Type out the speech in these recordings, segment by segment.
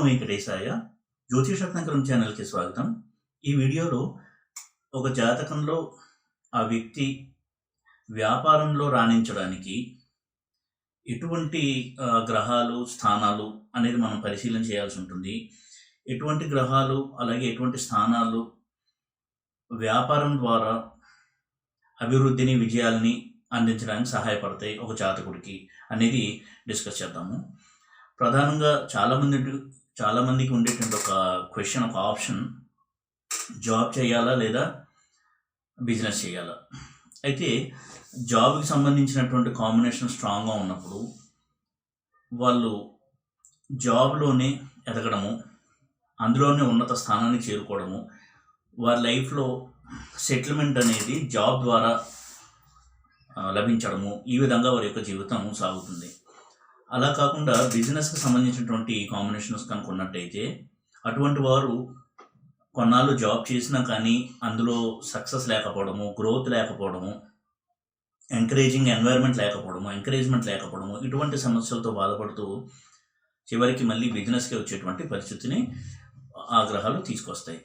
వెంకటేశాయ. జ్యోతిషరత్నాకరం ఛానల్‌కి స్వాగతం. ఈ వీడియోలో ఒక జాతకంలో ఆ వ్యక్తి వ్యాపారంలో రాణించడానికి ఎటువంటి గ్రహాలు, స్థానాలు అనేది మనం పరిశీలన చేయాల్సి ఉంటుంది. ఎటువంటి గ్రహాలు, అలాగే ఎటువంటి స్థానాలు వ్యాపారం ద్వారా అభివృద్ధిని, విజయాల్ని అందించడానికి సహాయపడతాయి ఒక జాతకుడికి అనేది డిస్కస్ చేద్దాము. ప్రధానంగా చాలామందికి ఉండేటువంటి ఒక క్వశ్చన్, ఒక ఆప్షన్, జాబ్ చేయాలా లేదా బిజినెస్ చేయాలా. అయితే జాబ్కి సంబంధించినటువంటి కాంబినేషన్ స్ట్రాంగ్గా ఉన్నప్పుడు వాళ్ళు జాబ్లోనే ఎదగడము, అందులోనే ఉన్నత స్థానానికి చేరుకోవడము, వారి లైఫ్లో సెటిల్మెంట్ అనేది జాబ్ ద్వారా లభించడము, ఈ విధంగా వారి యొక్క జీవితం సాగుతుంది. అలా కాకుండా బిజినెస్కి సంబంధించినటువంటి కాంబినేషన్స్ కనుక్కున్నట్టయితే అటువంటి వారు కొన్నాళ్ళు జాబ్ చేసినా కానీ అందులో సక్సెస్ లేకపోవడము, గ్రోత్ లేకపోవడము, ఎంకరేజ్మెంట్ లేకపోవడము, ఇటువంటి సమస్యలతో బాధపడుతూ చివరికి మళ్ళీ బిజినెస్కి వచ్చేటువంటి పరిస్థితిని ఆ గ్రహాలు తీసుకొస్తాయి.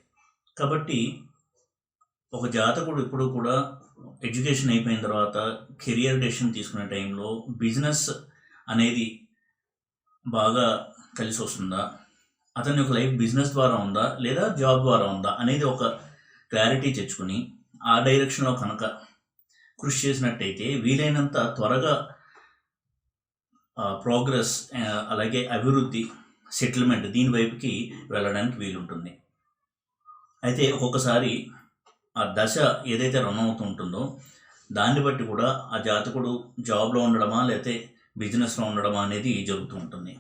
కాబట్టి ఒక జాతకుడు ఎప్పుడు కూడా ఎడ్యుకేషన్ అయిపోయిన తర్వాత కెరియర్ డెసిషన్ తీసుకునే టైంలో బిజినెస్ అనేది బాగా కలిసి వస్తుందా, అతని యొక్క లైఫ్ బిజినెస్ ద్వారా ఉందా లేదా జాబ్ ద్వారా ఉందా అనేది ఒక క్లారిటీ తెచ్చుకుని ఆ డైరెక్షన్లో కనుక కృషి చేసినట్టయితే వీలైనంత త్వరగా ప్రోగ్రెస్, అలాగే అభివృద్ధి, సెటిల్మెంట్ దీని వైపుకి వెళ్ళడానికి వీలుంటుంది. అయితే ఒక్కొక్కసారి ఆ దశ ఏదైతే రన్ అవుతూ ఉంటుందో దాన్ని బట్టి కూడా ఆ జాతకుడు జాబ్లో ఉండడమా లేకపోతే బిజినెస్లో ఉండడమా అనేది జరుగుతూ ఉంటుంది.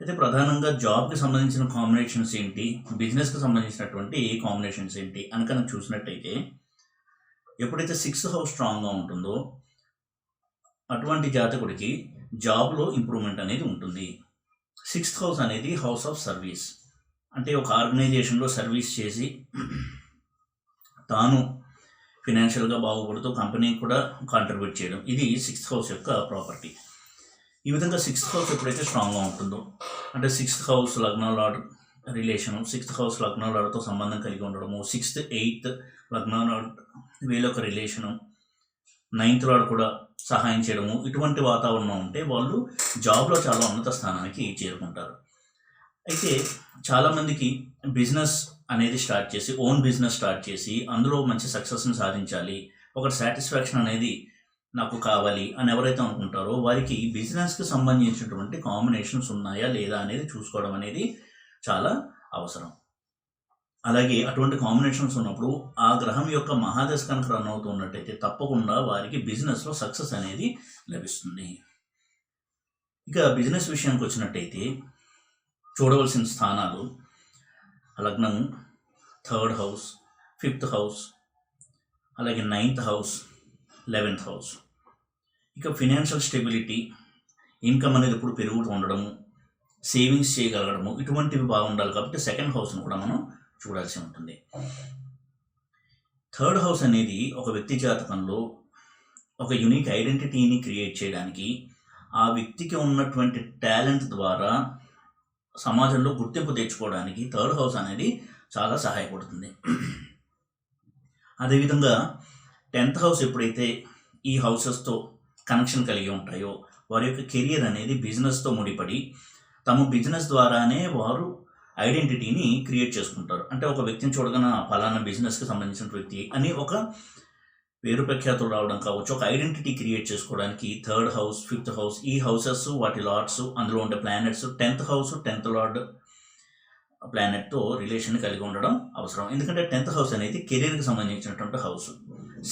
అయితే ప్రధానంగా జాబ్కి సంబంధించిన కాంబినేషన్స్ ఏంటి, బిజినెస్కి సంబంధించినటువంటి కాంబినేషన్స్ ఏంటి అని కనుక చూసినట్టయితే ఎప్పుడైతే 6th హౌస్ స్ట్రాంగ్గా ఉంటుందో అటువంటి జాతకుడికి జాబ్లో ఇంప్రూవ్మెంట్ అనేది ఉంటుంది. 6th హౌస్ అనేది హౌస్ ఆఫ్ సర్వీస్, అంటే ఒక ఆర్గనైజేషన్లో సర్వీస్ చేసి తాను ఫినాన్షియల్గా బాగుపడుతూ కంపెనీకి కూడా కాంట్రిబ్యూట్ చేయడం, ఇది 6th హౌస్ యొక్క ప్రాపర్టీ. ఈ విధంగా 6th హౌస్ ఎప్పుడైతే స్ట్రాంగ్గా ఉంటుందో, అంటే 6th హౌస్ లగ్నాలాడ్ రిలేషను, 6th హౌస్ లగ్నాలాడ్తో సంబంధం కలిగి ఉండడము, 6th 8th లగ్నాలాడ్ వీళ్ళ యొక్క రిలేషను, 9th లాడ్ కూడా సహాయం చేయడము, ఇటువంటి వాతావరణం ఉంటే వాళ్ళు జాబ్లో చాలా ఉన్నత స్థానానికి చేరుకుంటారు. అయితే చాలామందికి బిజినెస్ అనేది స్టార్ట్ చేసి, ఓన్ బిజినెస్ స్టార్ట్ చేసి అందులో మంచి సక్సెస్ని సాధించాలి, ఒక సాటిస్ఫాక్షన్ అనేది నాకు కావాలి అని ఎవరైతే అనుకుంటారో వారికి బిజినెస్కి సంబంధించినటువంటి కాంబినేషన్స్ ఉన్నాయా లేదా అనేది చూసుకోవడం అనేది చాలా అవసరం. అలాగే అటువంటి కాంబినేషన్స్ ఉన్నప్పుడు ఆ గ్రహం యొక్క మహాదశ కనుక రన్ అవుతున్నట్టయితే తప్పకుండా వారికి బిజినెస్లో సక్సెస్ అనేది లభిస్తుంది. ఇక బిజినెస్ విషయానికి వచ్చినట్టయితే చూడవలసిన స్థానాలు లగ్నము, 3rd హౌస్, 5th హౌస్, అలాగే 9th హౌస్, 11th హౌస్. ఇక ఫినాన్షియల్ స్టెబిలిటీ, ఇన్కమ్ అనేది ఎప్పుడు పెరుగుతూ ఉండడము, సేవింగ్స్ చేయగలగడము, ఇటువంటివి బాగుండాలి. కాబట్టి 2nd హౌస్ను కూడా మనం చూడాల్సి ఉంటుంది. 3rd హౌస్ అనేది ఒక వ్యక్తి జాతకంలో ఒక యూనిక్ ఐడెంటిటీని క్రియేట్ చేయడానికి, ఆ వ్యక్తికి ఉన్నటువంటి టాలెంట్ ద్వారా సమాజంలో గుర్తింపు తెచ్చుకోవడానికి 3rd హౌస్ అనేది చాలా సహాయపడుతుంది. అదేవిధంగా 10th హౌస్ ఎప్పుడైతే ఈ హౌసెస్తో కనెక్షన్ కలిగి ఉంటాయో వారి యొక్క కెరియర్ అనేది బిజినెస్తో ముడిపడి తమ బిజినెస్ ద్వారానే వారు ఐడెంటిటీని క్రియేట్ చేసుకుంటారు. అంటే ఒక వ్యక్తిని చూడగానే ఫలానా బిజినెస్కి సంబంధించిన వ్యక్తి అని ఒక పేరు ప్రఖ్యాతులు రావడం కావచ్చు, ఒక ఐడెంటిటీ క్రియేట్ చేసుకోవడానికి 3rd హౌస్, 5th హౌస్, ఈ హౌసెస్ వాటి లార్డ్స్, అందులో ఉండే planets, 10th house 10th lord ప్లానెట్తో రిలేషన్ కలిగి ఉండడం అవసరం. ఎందుకంటే 10th హౌస్ అనేది కెరీర్కి సంబంధించినటువంటి హౌస్.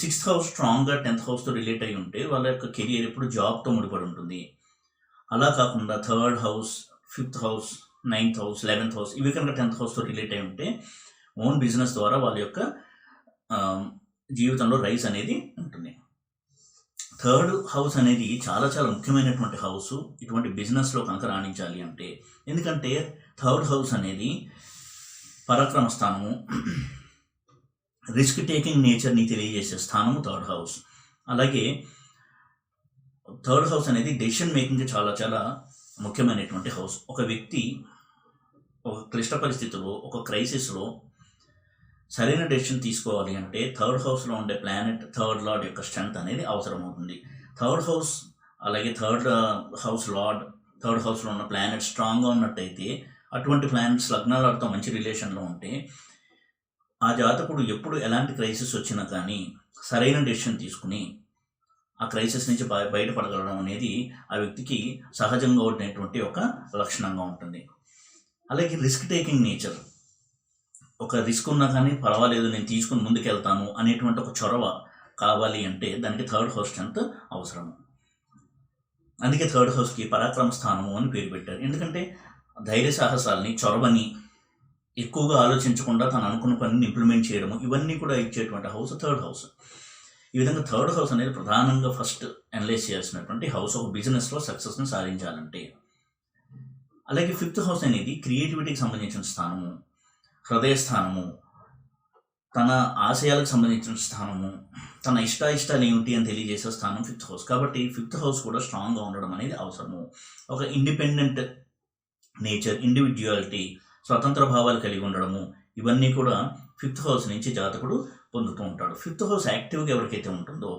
6th హౌస్ స్ట్రాంగ్గా 10th హౌస్తో రిలేట్ అయి ఉంటే వాళ్ళ యొక్క కెరియర్ ఎప్పుడు జాబ్తో ముడిపడి ఉంటుంది. అలా కాకుండా 3rd house, 5th house, 9th house, 11th house ఇవి కనుక 10th హౌస్తో రిలేట్ అయి ఉంటే ఓన్ బిజినెస్ ద్వారా వాళ్ళ యొక్క జీవితంలో రైస్ అనేది ఉంటుంది. 3rd హౌస్ అనేది చాలా చాలా ముఖ్యమైనటువంటి హౌస్ ఇటువంటి బిజినెస్లో కనుక రాణించాలి అంటే. ఎందుకంటే 3rd హౌస్ అనేది పరాక్రమ స్థానము, రిస్క్ టేకింగ్ నేచర్ని తెలియజేసే స్థానము 3rd హౌస్. అలాగే 3rd హౌస్ అనేది డెసిషన్ మేకింగ్ చాలా చాలా ముఖ్యమైనటువంటి హౌస్. ఒక వ్యక్తి ఒక క్లిష్ట పరిస్థితిలో, ఒక క్రైసిస్లో సరైన డెసిషన్ తీసుకోవాలి అంటే థర్డ్ హౌస్లో ఉండే ప్లానెట్ థర్డ్ లార్డ్ యొక్క స్ట్రెంగ్త్ అనేది అవసరమవుతుంది. థర్డ్ హౌస్ అలాగే థర్డ్ హౌస్లో ఉన్న ప్లానెట్ స్ట్రాంగ్గా ఉన్నట్టయితే, అటువంటి ప్లానెట్స్ లగ్నాలతో మంచి రిలేషన్లో ఉంటే ఆ జాతకుడు ఎప్పుడు ఎలాంటి క్రైసిస్ వచ్చినా కానీ సరైన డెసిషన్ తీసుకుని ఆ క్రైసిస్ నుంచి బయటపడగలడం అనేది ఆ వ్యక్తికి సహజంగా ఉండేటువంటి ఒక లక్షణంగా ఉంటుంది. అలాగే రిస్క్ టేకింగ్ నేచర్, ఒక రిస్క్ ఉన్నా కానీ పర్వాలేదు నేను తీసుకుని ముందుకెళ్తాను అనేటువంటి ఒక చొరవ కావాలి అంటే దానికి థర్డ్ హౌస్ స్ట్రెంత్ అవసరం. అందుకే థర్డ్ హౌస్కి పరాక్రమ స్థానము అని పేరు పెట్టారు. ఎందుకంటే ధైర్య సాహసాలని, చొరవని, ఎక్కువగా ఆలోచించకుండా తను అనుకున్న పనిని ఇంప్లిమెంట్ చేయడము, ఇవన్నీ కూడా ఇచ్చేటువంటి హౌస్ థర్డ్ హౌస్. ఈ విధంగా థర్డ్ హౌస్ అనేది ప్రధానంగా ఫస్ట్ అనలైజ్ చేయాల్సినటువంటి హౌస్ ఒక బిజినెస్లో సక్సెస్ని సాధించాలంటే. అలాగే ఫిఫ్త్ హౌస్ అనేది క్రియేటివిటీకి సంబంధించిన స్థానము, హృదయ స్థానము, తన ఆశయాలకు సంబంధించిన స్థానము, తన ఇష్టాయిష్టాలు ఏమిటి అని తెలియజేసే స్థానం ఫిఫ్త్ హౌస్. కాబట్టి ఫిఫ్త్ హౌస్ కూడా స్ట్రాంగ్గా ఉండడం అనేది అవసరము. ఒక ఇండిపెండెంట్ నేచర్, ఇండివిజువాలిటీ, స్వతంత్ర భావాలు కలిగి ఉండడము, ఇవన్నీ కూడా ఫిఫ్త్ హౌస్ నుంచి జాతకుడు పొందుతూ ఉంటాడు. ఫిఫ్త్ హౌస్ యాక్టివ్గా ఎవరికైతే ఉంటుందో,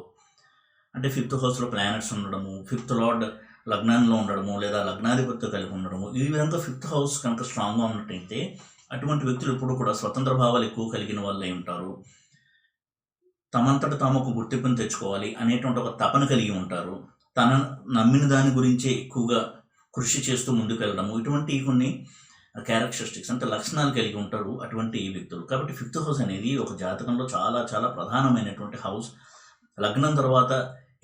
అంటే ఫిఫ్త్ హౌస్లో ప్లానెట్స్ ఉండడము, ఫిఫ్త్ లార్డ్ లగ్నంలో ఉండడము లేదా లగ్నాధిపతితో కలిగి ఉండడము, ఈ విధంగా ఫిఫ్త్ హౌస్ కనుక స్ట్రాంగ్గా ఉన్నట్టయితే అటువంటి వ్యక్తులు ఎప్పుడు కూడా స్వతంత్ర భావాలు ఎక్కువ కలిగిన వాళ్ళే ఉంటారు. తమంతట తాము గుర్తింపును తెచ్చుకోవాలి అనేటువంటి ఒక తపన కలిగి ఉంటారు. తన నమ్మిన దాని గురించే ఎక్కువగా కృషి చేస్తూ ముందుకు వెళ్ళడము, ఇటువంటి కొన్ని క్యారెక్టరిస్టిక్స్ అంటే లక్షణాలు కలిగి ఉంటారు అటువంటి వ్యక్తులు. కాబట్టి ఫిఫ్త్ హౌస్ అనేది ఒక జాతకంలో చాలా చాలా ప్రధానమైనటువంటి హౌస్. లగ్నం తర్వాత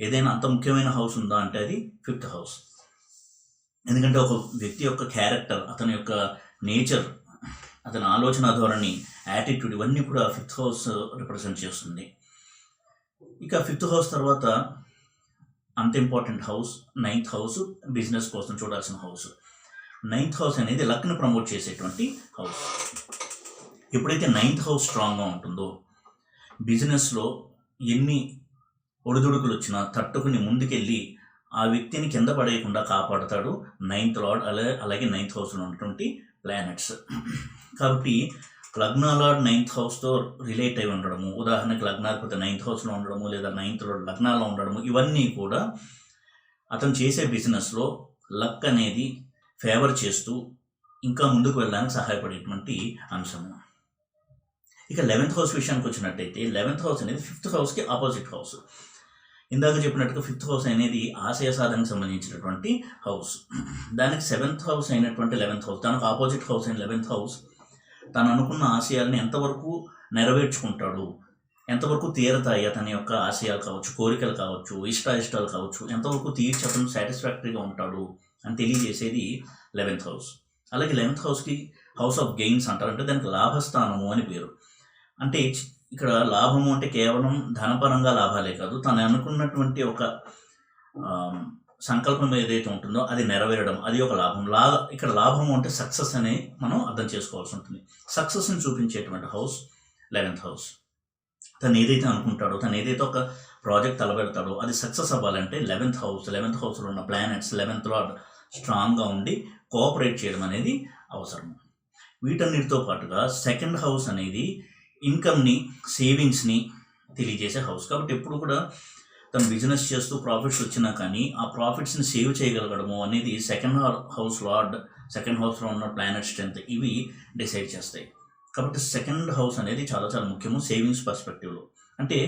ఏదైనా అంత ముఖ్యమైన హౌస్ ఉందా అంటే అది ఫిఫ్త్ హౌస్. ఎందుకంటే ఒక వ్యక్తి యొక్క క్యారెక్టర్, అతని యొక్క నేచర్, అతని ఆలోచన ధోరణి, యాటిట్యూడ్, ఇవన్నీ కూడా ఫిఫ్త్ హౌస్ రిప్రజెంట్ చేస్తుంది. ఇక ఫిఫ్త్ హౌస్ తర్వాత అంత important house ninth house, business కోసం చూడాల్సిన హౌస్. నైన్త్ హౌస్ అనేది లక్ని ప్రమోట్ చేసేటువంటి హౌస్. ఎప్పుడైతే నైన్త్ హౌస్ స్ట్రాంగ్గా ఉంటుందో బిజినెస్లో ఎన్ని ఒడిదుడుకులు వచ్చినా తట్టుకుని ముందుకెళ్ళి ఆ వ్యక్తిని కింద పడేయకుండా కాపాడుతాడు నైన్త్ లార్డ్, అలాగే నైన్త్ హౌస్లో ఉన్నటువంటి ప్లానెట్స్. కాబట్టి లగ్న లార్డ్ నైన్త్ హౌస్తో రిలేట్ అయి ఉండడము, ఉదాహరణకి లగ్నాధిపతి నైన్త్ హౌస్లో ఉండడము లేదా నైన్త్ లార్డ్ లగ్నాల్లో ఉండడము, ఇవన్నీ కూడా అతను చేసే బిజినెస్లో లక్ అనేది ఫేవర్ చేస్తూ ఇంకా ముందుకు వెళ్ళడానికి సహాయపడేటువంటి అంశము. ఇక 11th హౌస్ విషయానికి వచ్చినట్టయితే 11th హౌస్ అనేది ఫిఫ్త్ హౌస్కి ఆపోజిట్ హౌస్. ఇందాక చెప్పినట్టుగా ఫిఫ్త్ హౌస్ అనేది ఆశయ సాధనకు సంబంధించినటువంటి హౌస్. దానికి 7th హౌస్ అయినటువంటి 11th హౌస్, తనకు ఆపోజిట్ హౌస్ అయిన 11th హౌస్ తను అనుకున్న ఆశయాల్ని ఎంతవరకు నెరవేర్చుకుంటాడు, ఎంతవరకు తీరతాయి అతని యొక్క ఆశయాలు కావచ్చు, కోరికలు కావచ్చు, ఇష్టాలు కావచ్చు, ఎంతవరకు తీర్చి అతను సాటిస్ఫాక్టరీగా ఉంటాడు అని తెలియజేసేది 11th హౌస్. అలాగే 11th హౌస్కి హౌస్ ఆఫ్ గెయిన్స్ అంటారు. అంటే దానికి లాభస్థానము అని పేరు. అంటే ఇక్కడ లాభము అంటే కేవలం ధనపరంగా లాభాలే కాదు, తను అనుకున్నటువంటి ఒక సంకల్పం ఏదైతే ఉంటుందో అది నెరవేరడం, అది ఒక లాభం. ఇక్కడ లాభము అంటే సక్సెస్ అని మనం అర్థం చేసుకోవాల్సి ఉంటుంది. సక్సెస్ని చూపించేటువంటి హౌస్ 11th హౌస్. తను ఏదైతే అనుకుంటాడో, తను ఏదైతే ఒక ప్రాజెక్ట్ తలబెడతాడో అది సక్సెస్ అవ్వాలంటే 11th హౌస్లో ఉన్న ప్లానెట్స్ 11th లార్డ్ స్ట్రాంగ్గా ఉండి కోఆపరేట్ చేయడం అనేది అవసరం. వీటన్నిటితో పాటుగా 2nd హౌస్ అనేది ఇన్కమ్ని, సేవింగ్స్ని తెలియజేసే హౌస్. కాబట్టి ఎప్పుడు కూడా తను బిజినెస్ చేస్తూ ప్రాఫిట్స్ వచ్చినా కానీ ఆ ప్రాఫిట్స్ని సేవ్ చేయగలగడము అనేది 2nd హౌస్లో ఉన్న ప్లానెట్ స్ట్రెంత్, ఇవి డిసైడ్ చేస్తాయి. కాబట్టి 2nd హౌస్ అనేది చాలా చాలా ముఖ్యము సేవింగ్స్ పర్స్పెక్టివ్లో. అంటే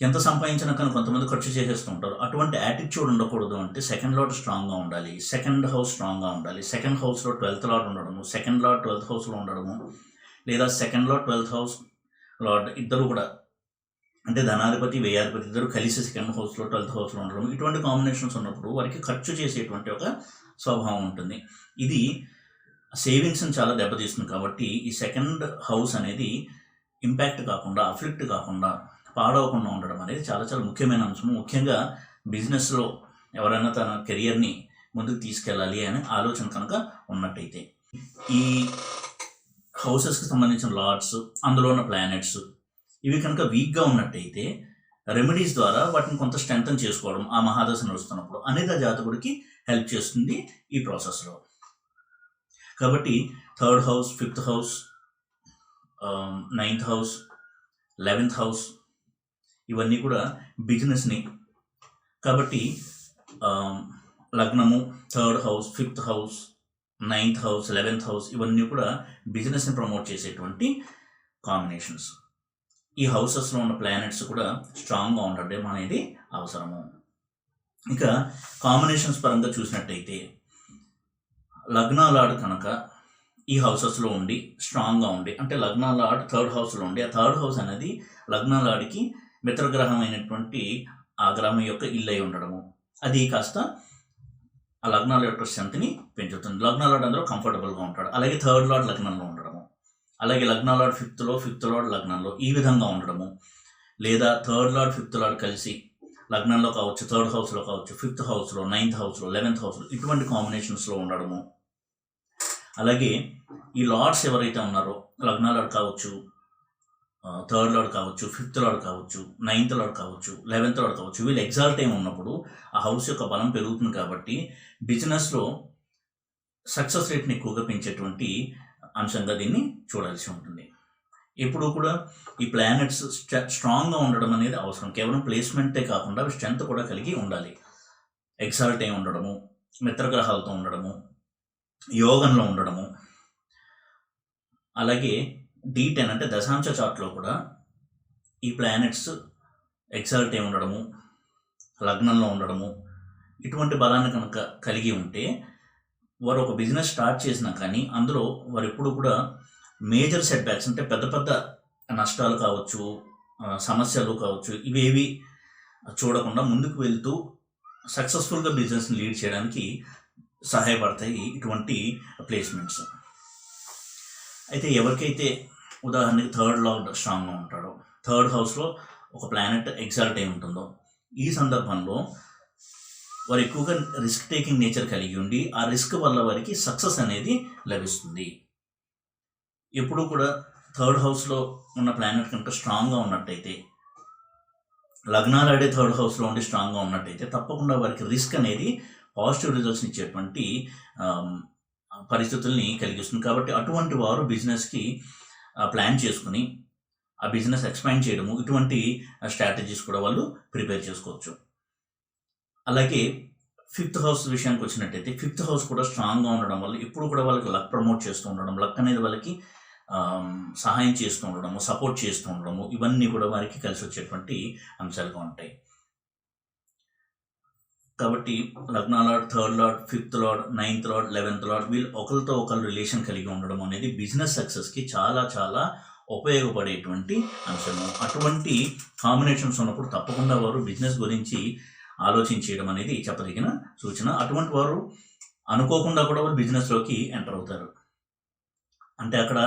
ఎంత సంపాదించినా కానీ కొంతమంది ఖర్చు చేసేస్తూ ఉంటారు. అటువంటి యాటిట్యూడ్ ఉండకూడదు. అంటే 2nd లార్డ్ స్ట్రాంగ్గా ఉండాలి, 2nd హౌస్ స్ట్రాంగ్గా ఉండాలి. 2nd హౌస్లో 12th లార్డ్ ఉండడము, 2nd లార్డ్ 12th హౌస్లో ఉండడము, లేదా 2nd lord 12th house lord ఇద్దరు కూడా, అంటే ధనాధిపతి వ్యయాధిపతి ఇద్దరు కలిసి 2nd హౌస్లో 12th హౌస్లో ఉండడం, ఇటువంటి కాంబినేషన్స్ ఉన్నప్పుడు వారికి ఖర్చు చేసేటువంటి ఒక స్వభావం ఉంటుంది. ఇది సేవింగ్స్ని చాలా దెబ్బతీస్తుంది. కాబట్టి ఈ 2nd హౌస్ అనేది ఇంపాక్ట్ కాకుండా, అఫ్లిక్ట్ కాకుండా, పాడవకుండా ఉండడం అనేది చాలా చాలా ముఖ్యమైన అంశం. ముఖ్యంగా బిజినెస్లో ఎవరైనా తన కెరియర్ని ముందుకు తీసుకెళ్ళాలి అనే ఆలోచన కనుక ఉన్నట్టయితే, ఈ హౌసెస్కి సంబంధించిన లార్డ్స్, అందులో ఉన్న ప్లానెట్స్, ఇవి కనుక వీక్గా ఉన్నట్టయితే రెమెడీస్ ద్వారా వాటిని కొంత స్ట్రెంగ్తన్ చేసుకోవడం ఆ మహాదశ నడుస్తున్నప్పుడు అనేది ఆ జాతకుడికి హెల్ప్ చేస్తుంది ఈ ప్రాసెస్లో. కాబట్టి third house, fifth house, ninth house, 11th house ఇవన్నీ కూడా బిజినెస్ని. కాబట్టి లగ్నము, third house, fifth house, 9th house, 11th house ఇవన్నీ కూడా బిజినెస్ని ప్రమోట్ చేసేటువంటి కాంబినేషన్స్. ఈ హౌసెస్లో ఉన్న ప్లానెట్స్ కూడా స్ట్రాంగ్గా ఉండడం అనేది అవసరము. ఇక కాంబినేషన్స్ పరంగా చూసినట్టయితే లగ్నాలాడు కనుక ఈ హౌసెస్లో ఉండి స్ట్రాంగ్గా ఉండి, అంటే లగ్నాలాడ్ థర్డ్ హౌస్లో ఉండి, ఆ థర్డ్ హౌస్ అనేది లగ్నాలాడికి మిత్రగ్రహం అయినటువంటి ఆ గ్రహం యొక్క ఇల్లు అయి ఉండడము, అది కాస్త ఆ లగ్నాల యొక్క స్ట్రెంత్ని పెంచుతుంది. లగ్నాలాడ్ అందులో కంఫర్టబుల్గా ఉంటాడు. అలాగే థర్డ్ లార్డ్ లగ్నంలో ఉండడము, అలాగే లగ్నాలాడ్ ఫిఫ్త్ లార్డ్ లగ్నంలో ఈ విధంగా ఉండడము, లేదా థర్డ్ లార్డ్ ఫిఫ్త్ లార్డ్ కలిసి లగ్నంలో కావచ్చు, థర్డ్ హౌస్లో కావచ్చు, ఫిఫ్త్ హౌస్లో, 9th హౌస్లో, 11th హౌస్లో ఇటువంటి కాంబినేషన్స్లో ఉండడము. అలాగే ఈ లార్డ్స్ ఎవరైతే ఉన్నారో లగ్నాలాడ్ కావచ్చు, థర్డ్ లార్డ్ కావచ్చు, ఫిఫ్త్ లార్డ్ కావచ్చు, 9th లార్డ్ కావచ్చు, 11th లార్డ్ కావచ్చు, వీళ్ళు ఎగ్జాల్ట్ అయి ఉన్నప్పుడు ఆ హౌస్ యొక్క బలం పెరుగుతుంది. కాబట్టి బిజినెస్లో సక్సెస్ రేట్ని ఎక్కువగా పెంచేటువంటి అంశంగా దీన్ని చూడాల్సి ఉంటుంది. ఎప్పుడు కూడా ఈ ప్లానెట్స్ స్ట్రాంగ్గా ఉండడం అనేది అవసరం. కేవలం ప్లేస్మెంటే కాకుండా స్ట్రెంత్ కూడా కలిగి ఉండాలి. ఎగ్జాల్ట్ అయి ఉండడము, మిత్రగ్రహాలతో ఉండడము, యోగంలో ఉండడము. అలాగే D10 అంటే దశాంశ చార్ట్లో కూడా ఈ ప్లానెట్స్ ఎగ్జాల్ట్ అయి ఉండడము, లగ్నంలో ఉండడము, ఇటువంటి బలాన్ని కనుక కలిగి ఉంటే వారు ఒక బిజినెస్ స్టార్ట్ చేసినా కానీ అందులో వారు ఎప్పుడు కూడా మేజర్ సెట్ బ్యాక్స్ అంటే పెద్ద పెద్ద నష్టాలు కావచ్చు, సమస్యలు కావచ్చు, ఇవేవి చూడకుండా ముందుకు వెళ్తూ సక్సెస్ఫుల్గా బిజినెస్ని లీడ్ చేయడానికి సహాయపడతాయి ఇటువంటి ప్లేస్మెంట్స్. అయితే ఎవరికైతే ఉదాహరణకి థర్డ్ లార్డ్ స్ట్రాంగ్గా ఉంటాడో, థర్డ్ హౌస్లో ఒక ప్లానెట్ ఎగ్జాల్ట్ అయి ఉంటుందో, ఈ సందర్భంలో వారు ఎక్కువగా రిస్క్ టేకింగ్ నేచర్ కలిగి ఉండి ఆ రిస్క్ వల్ల వారికి సక్సెస్ అనేది లభిస్తుంది. ఎప్పుడు కూడా థర్డ్ హౌస్లో ఉన్న ప్లానెట్ కనుక స్ట్రాంగ్గా ఉన్నట్టయితే, లగ్నాలాడే థర్డ్ హౌస్లో ఉండి స్ట్రాంగ్గా ఉన్నట్టయితే తప్పకుండా వారికి రిస్క్ అనేది పాజిటివ్ రిజల్ట్స్ని ఇచ్చేటువంటి పరిస్థితుల్ని కలిగిస్తుంది. కాబట్టి అటువంటి వారు బిజినెస్కి ప్లాన్ చేసుకుని ఆ బిజినెస్ ఎక్స్పాండ్ చేయడము, ఇటువంటి స్ట్రాటజీస్ కూడా వాళ్ళు ప్రిపేర్ చేసుకోవచ్చు. అలాగే ఫిఫ్త్ హౌస్ విషయానికి వచ్చినట్టయితే ఫిఫ్త్ హౌస్ కూడా స్ట్రాంగ్గా ఉండడం వల్ల ఎప్పుడు కూడా వాళ్ళకి లక్ ప్రమోట్ చేస్తూ ఉండడం, లక్ అనేది వాళ్ళకి సహాయం చేస్తూ ఉండడము, సపోర్ట్ చేస్తూ ఉండడము, ఇవన్నీ కూడా వారికి కలిసి వచ్చేటువంటి అంశాలుగా ఉంటాయి. కాబట్టి లగ్నాలాడ్, third lord, fifth lord, 9th lord, 11th lord వీళ్ళు ఒకరితో ఒకరు రిలేషన్ కలిగి ఉండడం అనేది బిజినెస్ సక్సెస్కి చాలా చాలా ఉపయోగపడేటువంటి అంశము. అటువంటి కాంబినేషన్స్ ఉన్నప్పుడు తప్పకుండా వారు బిజినెస్ గురించి ఆలోచించడం అనేది చెప్పదగిన సూచన. అటువంటి వారు అనుకోకుండా కూడా వాళ్ళు బిజినెస్లోకి ఎంటర్ అవుతారు. అంటే అక్కడ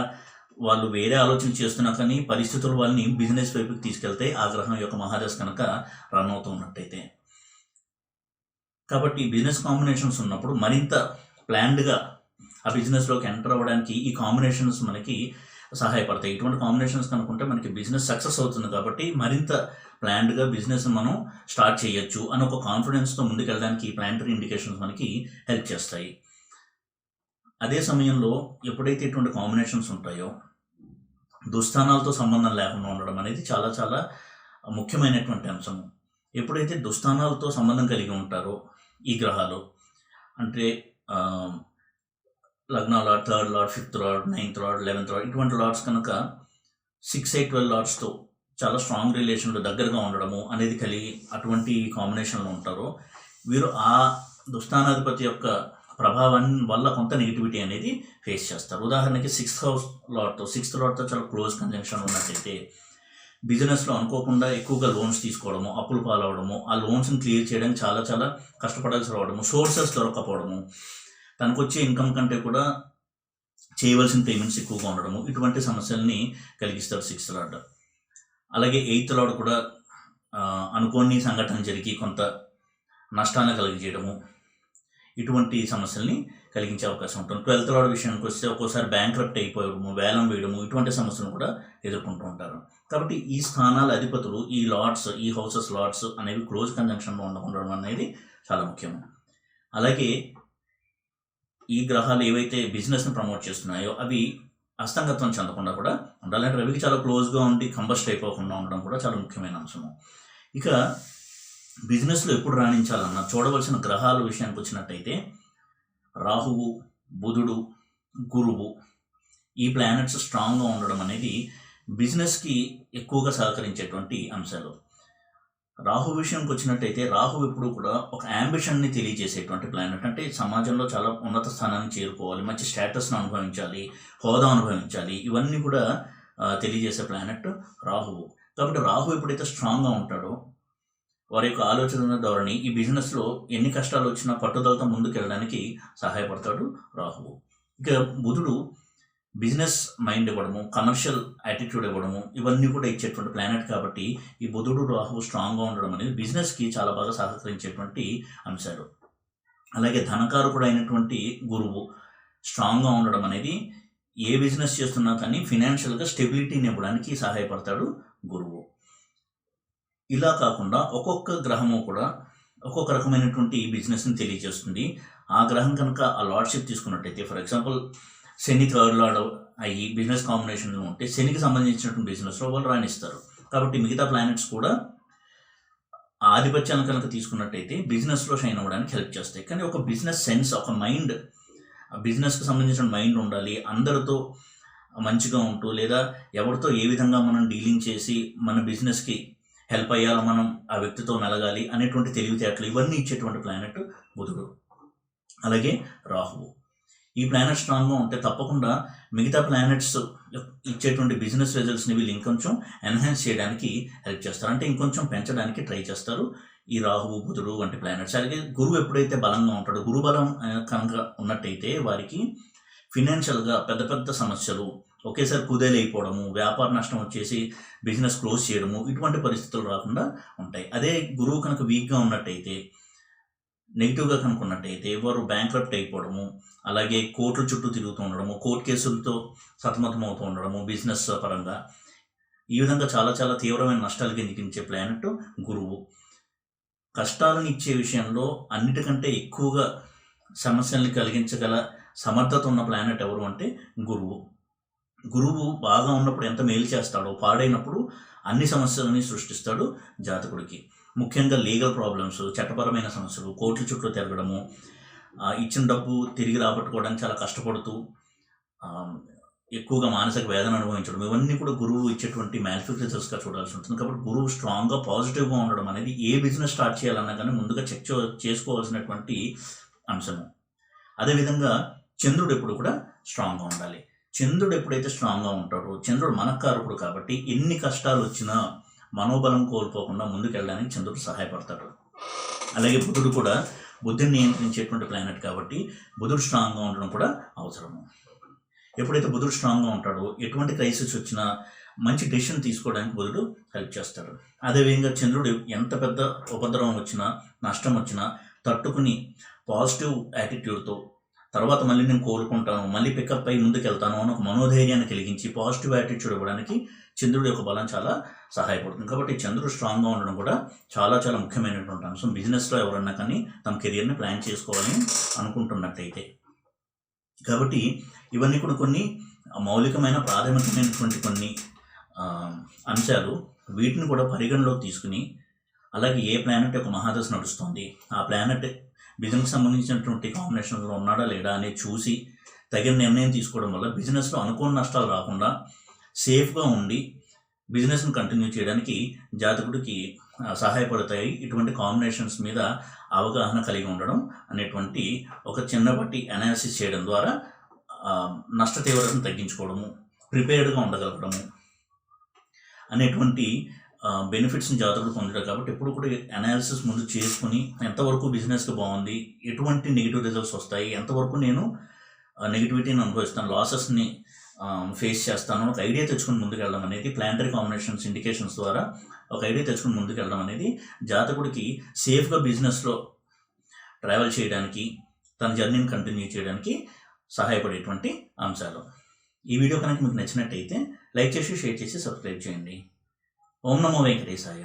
వాళ్ళు వేరే ఆలోచన చేస్తున్నా కానీ పరిస్థితులు వాళ్ళని బిజినెస్ వైపుకి తీసుకెళ్తే ఆ గ్రహం యొక్క మహాదశ కనుక రన్ అవుతున్నట్టయితే. కాబట్టి బిజినెస్ కాంబినేషన్స్ ఉన్నప్పుడు మరింత ప్లాన్డ్గా ఆ బిజినెస్లోకి ఎంటర్ అవ్వడానికి ఈ కాంబినేషన్స్ మనకి సహాయపడతాయి. ఇటువంటి కాంబినేషన్స్ కనుకుంటే మనకి బిజినెస్ సక్సెస్ అవుతుంది. కాబట్టి మరింత ప్లాన్డ్గా బిజినెస్ మనం స్టార్ట్ చేయొచ్చు అని ఒక కాన్ఫిడెన్స్తో ముందుకెళ్ళడానికి ఈ ప్లానటరీ ఇండికేషన్స్ మనకి హెల్ప్ చేస్తాయి. అదే సమయంలో ఎప్పుడైతే ఇటువంటి కాంబినేషన్స్ ఉంటాయో దుస్థానాలతో సంబంధం లేకుండా ఉండడం అనేది చాలా చాలా ముఖ్యమైనటువంటి అంశము. ఎప్పుడైతే దుస్థానాలతో సంబంధం కలిగి ఉంటారో ఈ గ్రహాలు, అంటే లగ్నాల third lord, fifth lord, 9th lord, 11th lord ఇటువంటి లార్డ్స్ కనుక 6, 8, 12 లార్డ్స్తో చాలా స్ట్రాంగ్ రిలేషన్లో దగ్గరగా ఉండడము అనేది కలిగి అటువంటి కాంబినేషన్లో ఉంటారో వీరు ఆ దుస్థానాధిపతి యొక్క ప్రభావం వల్ల కొంత నెగిటివిటీ అనేది ఫేస్ చేస్తారు. ఉదాహరణకి 6th లార్డ్తో చాలా క్లోజ్ కంజంక్షన్ ఉన్నట్టయితే బిజినెస్లో అనుకోకుండా ఎక్కువగా లోన్స్ తీసుకోవడము, అప్పులు పాలవడము, ఆ లోన్స్ని క్లియర్ చేయడానికి చాలా చాలా కష్టపడాల్సి రావడము, సోర్సెస్ దొరకపోవడము, తనకు వచ్చే ఇన్కమ్ కంటే కూడా చేయవలసిన పేమెంట్స్ ఎక్కువగా ఉండడము, ఇటువంటి సమస్యల్ని కలిగిస్తారు 6th లార్డ్. అలాగే 8th లార్డ్ కూడా అనుకోని సంఘటన జరిగి కొంత నష్టాన్ని కలిగజేయడము, ఇటువంటి సమస్యల్ని కలిగించే అవకాశం ఉంటుంది. 12th లార్డ్ విషయానికి వస్తే ఒక్కోసారి బ్యాంక్రప్ట్ అయిపోవడము, వేలం వేయడము, ఇటువంటి సమస్యలను కూడా ఎదుర్కొంటూ ఉంటారు. కాబట్టి ఈ స్థానాల అధిపతులు, ఈ లార్డ్స్, ఈ హౌసెస్ లార్డ్స్ అనేవి క్లోజ్ కంజంక్షన్లో ఉండడం అనేది చాలా ముఖ్యం. అలాగే ఈ గ్రహాలు ఏవైతే బిజినెస్ని ప్రమోట్ చేస్తున్నాయో అవి అస్తంగత్వం చెందకుండా కూడా ఉండాలంటే రవికి చాలా క్లోజ్గా ఉండి కంబస్ట్ అయిపోకుండా ఉండడం కూడా చాలా ముఖ్యమైన అంశము. ఇక బిజినెస్లో ఎప్పుడు రాణించాలన్నా చూడవలసిన గ్రహాల విషయానికి వచ్చినట్టయితే రాహువు, బుధుడు, గురువు ఈ ప్లానెట్స్ స్ట్రాంగ్గా ఉండడం అనేది బిజినెస్కి ఎక్కువగా సహకరించేటువంటి అంశాలు. రాహు విషయంకి వచ్చినట్టయితే రాహు ఎప్పుడు కూడా ఒక యాంబిషన్ని తెలియజేసేటువంటి ప్లానెట్. అంటే సమాజంలో చాలా ఉన్నత స్థానాన్ని చేరుకోవాలి, మంచి స్టేటస్ను అనుభవించాలి, హోదా అనుభవించాలి, ఇవన్నీ కూడా తెలియజేసే ప్లానెట్ రాహువు. కాబట్టి రాహు ఎప్పుడైతే స్ట్రాంగ్గా ఉంటాడో వారి యొక్క ఆలోచన ధోరణి ఈ బిజినెస్లో ఎన్ని కష్టాలు వచ్చినా పట్టుదలతో ముందుకు వెళ్ళడానికి సహాయపడతాడు రాహువు. ఇక బుధుడు బిజినెస్ మైండ్ ఇవ్వడము, కమర్షియల్ యాటిట్యూడ్ ఇవ్వడము, ఇవన్నీ కూడా ఇచ్చేటువంటి ప్లానెట్. కాబట్టి ఈ బుధుడు రాహువు స్ట్రాంగ్గా ఉండడం అనేది బిజినెస్కి చాలా బాగా సహకరించేటువంటి అంశాలు. అలాగే ధనకారకుడు అయినటువంటి గురువు స్ట్రాంగ్గా ఉండడం అనేది ఏ బిజినెస్ చేస్తున్నా కానీ ఫినాన్షియల్గా స్టెబిలిటీని ఇవ్వడానికి సహాయపడతాడు గురువు. ఇలా కాకుండా ఒక్కొక్క గ్రహము కూడా ఒక్కొక్క రకమైనటువంటి బిజినెస్ని తెలియజేస్తుంది. ఆ గ్రహం కనుక ఆ లార్డ్షిప్ తీసుకున్నట్టయితే, for example Shani third lord అయ్యి బిజినెస్ కాంబినేషన్లో ఉంటే శనికి సంబంధించినటువంటి బిజినెస్లో వాళ్ళు రాణిస్తారు. కాబట్టి మిగతా ప్లానెట్స్ కూడా ఆధిపత్యాన్ని కనుక తీసుకున్నట్టయితే బిజినెస్లో షైన్ అవ్వడానికి హెల్ప్ చేస్తాయి. కానీ ఒక బిజినెస్ సెన్స్, ఒక మైండ్, బిజినెస్కి సంబంధించిన మైండ్ ఉండాలి. అందరితో మంచిగా ఉంటూ లేదా ఎవరితో ఏ విధంగా మనం డీలింగ్ చేసి మన బిజినెస్కి హెల్ప్ అయ్యాలి, మనం ఆ వ్యక్తితో మెలగాలి అనేటువంటి తెలివితేటలు ఇవన్నీ ఇచ్చేటువంటి ప్లానెట్ బుధుడు. అలాగే రాహువు. ఈ ప్లానెట్ స్ట్రాంగ్గా ఉంటే తప్పకుండా మిగతా ప్లానెట్స్ ఇచ్చేటువంటి బిజినెస్ రిజల్ట్స్ని వీళ్ళు ఇంకొంచెం ఎన్హాన్స్ చేయడానికి హెల్ప్ చేస్తారు, అంటే ఇంకొంచెం పెంచడానికి ట్రై చేస్తారు ఈ రాహువు, బుధుడు వంటి ప్లానెట్స్. అలాగే గురువు ఎప్పుడైతే బలంగా ఉంటాడో, గురు బలం కనుక ఉన్నట్టయితే వారికి ఫినాన్షియల్గా పెద్ద పెద్ద సమస్యలు, ఒకేసారి కుదేలైపోవడము, వ్యాపార నష్టం వచ్చేసి బిజినెస్ క్లోజ్ చేయడము, ఇటువంటి పరిస్థితులు రాకుండా ఉంటాయి. అదే గురువు కనుక వీక్గా ఉన్నట్టయితే, నెగిటివ్గా కనుక్కున్నట్టయితే వారు బ్యాంక్రప్ట్ అయిపోవడము, అలాగే కోర్టుల చుట్టూ తిరుగుతూ ఉండడము, కోర్టు కేసులతో సతమతం అవుతూ ఉండడము బిజినెస్ పరంగా, ఈ విధంగా చాలా చాలా తీవ్రమైన నష్టాలు కిందికించే ప్లానెట్ గురువు. కష్టాలను ఇచ్చే విషయంలో అన్నిటికంటే ఎక్కువగా సమస్యల్ని కలిగించగల సమర్థత ఉన్న ప్లానెట్ ఎవరు అంటే గురువు. గురువు బాగా ఉన్నప్పుడు ఎంత మేలు చేస్తాడో, పాడైనప్పుడు అన్ని సమస్యలని సృష్టిస్తాడు జాతకుడికి. ముఖ్యంగా లీగల్ ప్రాబ్లమ్స్, చట్టపరమైన సమస్యలు, కోర్టుల చుట్టూ తిరగడము, ఇచ్చిన డబ్బు తిరిగి రాబట్టుకోవడానికి చాలా కష్టపడుతూ ఎక్కువగా మానసిక వేదన అనుభవించడం, ఇవన్నీ కూడా గురువు ఇచ్చేటువంటి మ్యానిఫెక్చర్స్గా చూడాల్సి ఉంటుంది. కాబట్టి గురువు స్ట్రాంగ్గా పాజిటివ్గా ఉండడం అనేది ఏ బిజినెస్ స్టార్ట్ చేయాలన్నా కానీ ముందుగా చెక్ చేసుకోవాల్సినటువంటి అంశము. అదేవిధంగా చంద్రుడు ఎప్పుడు కూడా స్ట్రాంగ్గా ఉండాలి. చంద్రుడు ఎప్పుడైతే స్ట్రాంగ్గా ఉంటాడో, చంద్రుడు మనకారకుడు కాబట్టి ఎన్ని కష్టాలు వచ్చినా మనోబలం కోల్పోకుండా ముందుకెళ్ళడానికి చంద్రుడు సహాయపడతాడు. అలాగే బుధుడు కూడా బుద్ధిని నియంత్రించేటువంటి ప్లానెట్ కాబట్టి బుధుడు స్ట్రాంగ్గా ఉండడం కూడా అవసరము. ఎప్పుడైతే బుధుడు స్ట్రాంగ్గా ఉంటాడో ఎటువంటి క్రైసిస్ వచ్చినా మంచి డెసిషన్ తీసుకోవడానికి బుధుడు హెల్ప్ చేస్తాడు. అదేవిధంగా చంద్రుడు ఎంత పెద్ద ఉపద్రవం వచ్చినా, నష్టం వచ్చినా తట్టుకుని పాజిటివ్ యాటిట్యూడ్తో తర్వాత మళ్ళీ నేను కోలుకుంటాను, మళ్ళీ పికప్ అయ్యి ముందుకు వెళ్తాను అని ఒక మనోధైర్యాన్ని కలిగించి పాజిటివ్ యాటిట్యూడ్ ఇవ్వడానికి చంద్రుడి యొక్క బలం చాలా సహాయపడుతుంది. కాబట్టి చంద్రుడు స్ట్రాంగ్గా ఉండడం కూడా చాలా చాలా ముఖ్యమైనటువంటి అంశం. బిజినెస్లో ఎవరన్నా కానీ తమ కెరియర్ని ప్లాన్ చేసుకోవాలని అనుకుంటున్నట్టయితే. కాబట్టి ఇవన్నీ కూడా కొన్ని మౌలికమైన ప్రాథమికమైనటువంటి కొన్ని అంశాలు. వీటిని కూడా పరిగణలోకి తీసుకుని, అలాగే ఏ ప్లానెట్ యొక్క మహాదశ నడుస్తుంది, ఆ ప్లానెట్ బిజినెస్కి సంబంధించినటువంటి కాంబినేషన్లో ఉన్నాడా లేడా అనేది చూసి తగిన నిర్ణయం తీసుకోవడం వల్ల బిజినెస్లో అనుకోని నష్టాలు రాకుండా సేఫ్గా ఉండి బిజినెస్ని కంటిన్యూ చేయడానికి జాతకుడికి సహాయపడతాయి. ఇటువంటి కాంబినేషన్స్ మీద అవగాహన కలిగి ఉండడం అనేటువంటి ఒక చిన్నపాటి అనాలిసిస్ చేయడం ద్వారా నష్ట తీవ్రతను తగ్గించుకోవడము, ప్రిపేర్డ్గా ఉండగలగడము అనేటువంటి బెనిఫిట్స్ని జాతకుడు పొందుతాడు. కాబట్టి ఎప్పుడు కూడా అనాలిసిస్ ముందు చేసుకుని ఎంతవరకు బిజినెస్కి బాగుంది, ఎటువంటి నెగిటివ్ రిజల్ట్స్ వస్తాయి, ఎంతవరకు నేను నెగిటివిటీని అనుభవిస్తాను, లాసెస్ని ఫేస్ చేస్తాను, ఒక ఐడియా తెచ్చుకుని ముందుకు వెళ్ళడం అనేది, ప్లానటరీ కాంబినేషన్స్ ఇండికేషన్స్ ద్వారా ఒక ఐడియా తెచ్చుకుని ముందుకు వెళ్ళడం అనేది జాతకుడికి సేఫ్గా బిజినెస్లో ట్రావెల్ చేయడానికి, తన జర్నీని కంటిన్యూ చేయడానికి సహాయపడేటువంటి అంశాలు. ఈ వీడియో కనుక మీకు నచ్చినట్టయితే లైక్ చేసి, షేర్ చేసి, సబ్స్క్రైబ్ చేయండి. ఓం నమో వెంకటేశాయ.